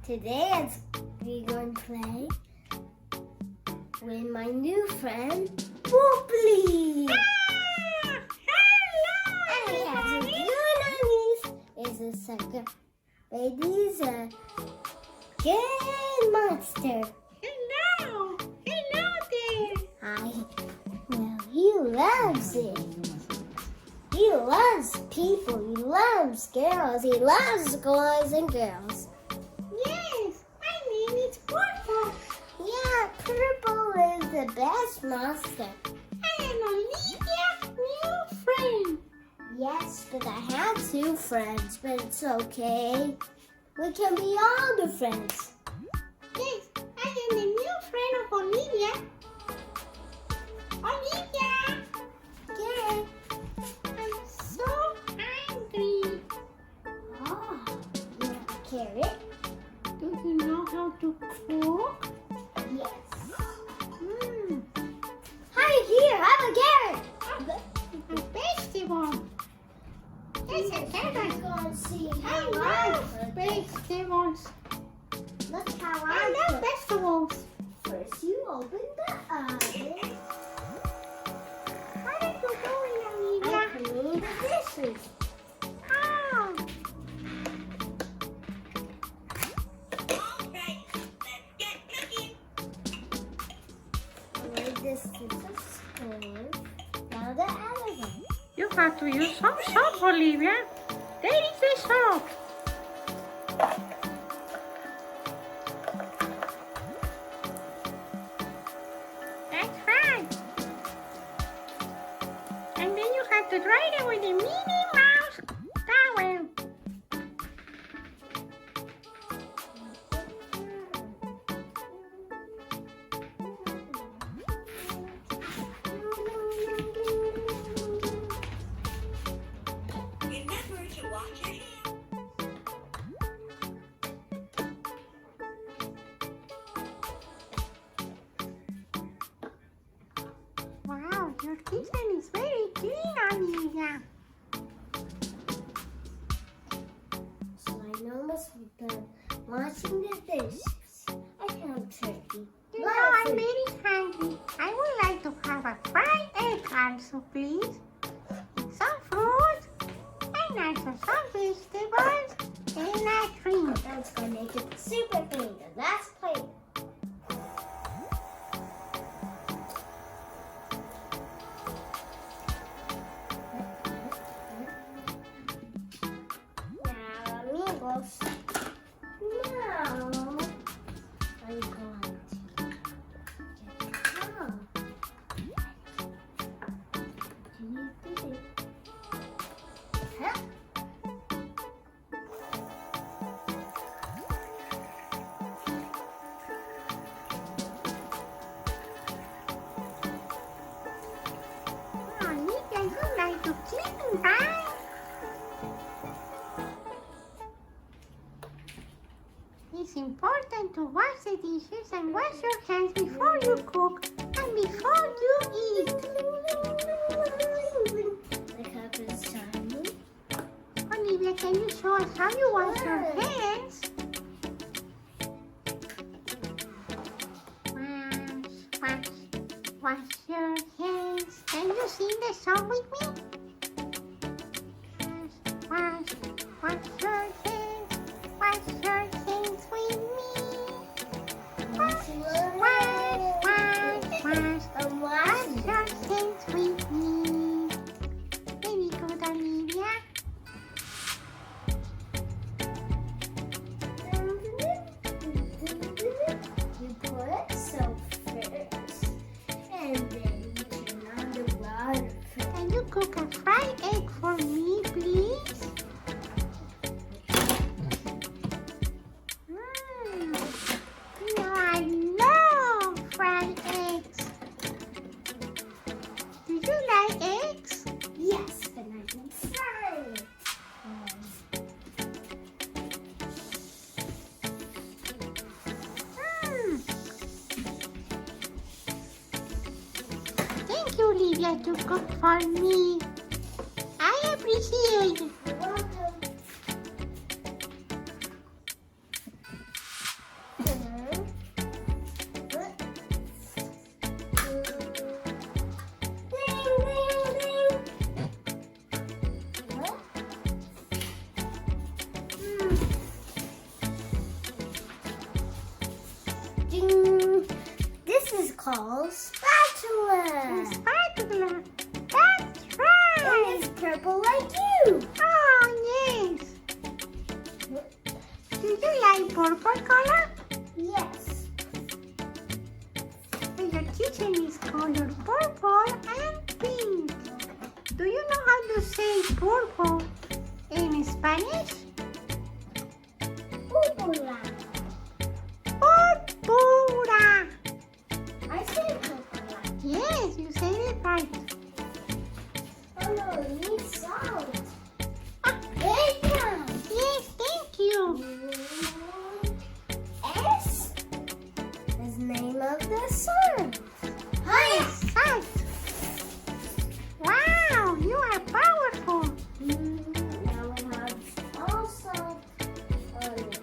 Today we're going to play with my new friend, Purply. And he has a blue nose. Is a sucker. Baby's a good monster. Hello there. Hi. Well, he loves it. He loves people. He loves girls. He loves boys and girls. Yes, my name is Purple. Yeah, Purple is the best monster. I am Olivia's new friend. Yes, but I have two friends, but it's okay. We can be all the friends. Yes, I am the new friend of Olivia. Olivia, Okay. I'm so hungry. Oh, you have a carrot? Do you know how to cook? Yes. Hi, here, have a carrot. A vegetable. Yes, a carrot. Go and see I how love I cook. vegetables. Look how I I love cook. vegetables. First, you open the oven. What are you doing, I Olivia? clean the dishes. Oh, Lay this to the stove. Now the oven. you have to use some soap, Olivia. There is the soap. That's right. And then you have to dry it with a Minnie Mouse towel. Remember to wash your hands. Wow, your kitchen is very clean, Olivia. So I almost done washing the dishes. I found turkey. You know, I'm very hungry. I would like to have a fried egg also, please. Some fruit, and also some vegetables, and a drink. That's gonna make it super clean. The last plate. Now, amigos. Now, I'm going to get some. Huh? Olivia, you like to clean, right? It's important to wash the dishes and wash your hands before you cook and before you eat. The cup is shiny. Olivia, can you show us how you wash your hands? Wash your hands. Can you sing the song with me? Wash your hands. Wash your hands with me. Wash your hands with me. Very good, Olivia. You put soap first, and then you turn on the water first. Can you cook a fried egg for me, please? You know I love fried eggs. Do you like eggs? Yes, but I can fry. Thank you, Olivia, to cook for me. I appreciate it. You're welcome. called spatula. Spatula. That's right. And it's purple like you. Oh, yes. Do you like purple color? Yes. Your kitchen is colored purple and pink. Do you know how to say purple in Spanish? Púrpura. Púrpura. I said púrpura. Yes, you said it right. Oh no, it needs salt. Ah, Bacon. yes, thank you. S is the name of the sun. Hi. Salt. Wow, you are powerful. Now we have all salt on it.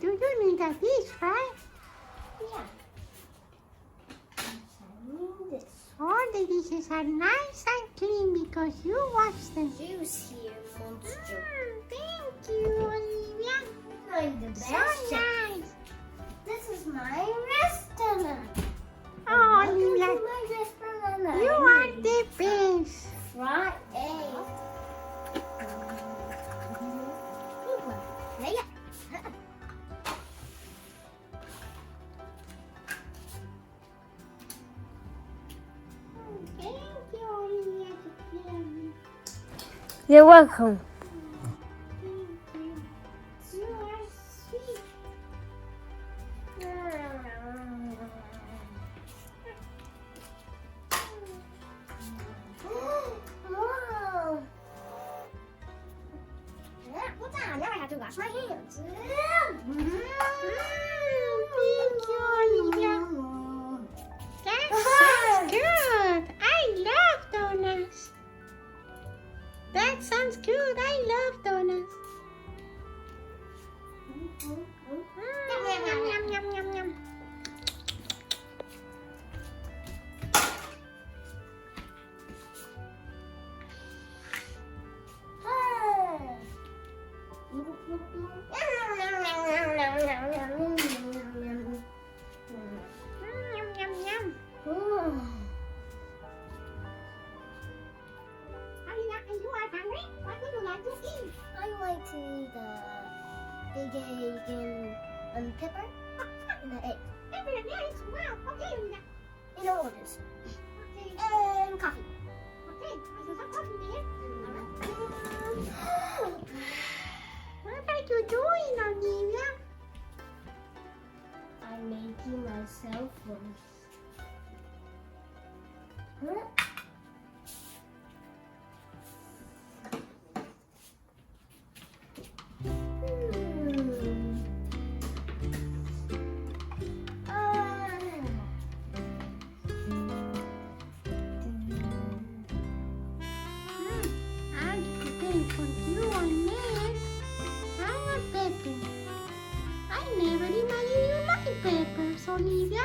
Do you need a dish, right? Yeah. I need this All the dishes are nice and clean because you washed them. juice here, monster. Thank you, Olivia. I'm the So best chef. nice. This is my restaurant. Oh, Welcome Olivia, to my restaurant. you are the best. Fried egg. Yeah. Thank you, Olivia. You're welcome. You are sweet. Wow. Yeah, what's that? Now I have to wash my hands. Thank you, Olivia. That sounds good. I love donuts. That sounds good. I love donuts. Yum, yum, yum, yum, yum, yum. Yum, yum, yum. Olivia, you are hungry? What would you like to eat? I like to eat big egg and pepper and an egg. Pepper and eggs. Wow. Okay, Olivia. In orders. Okay. And coffee. Okay. I do some coffee there. What are you doing, Olivia? I'm making myself one. Huh? I'm preparing for you on this. I want pepper. I never imagine you like peppers, Olivia.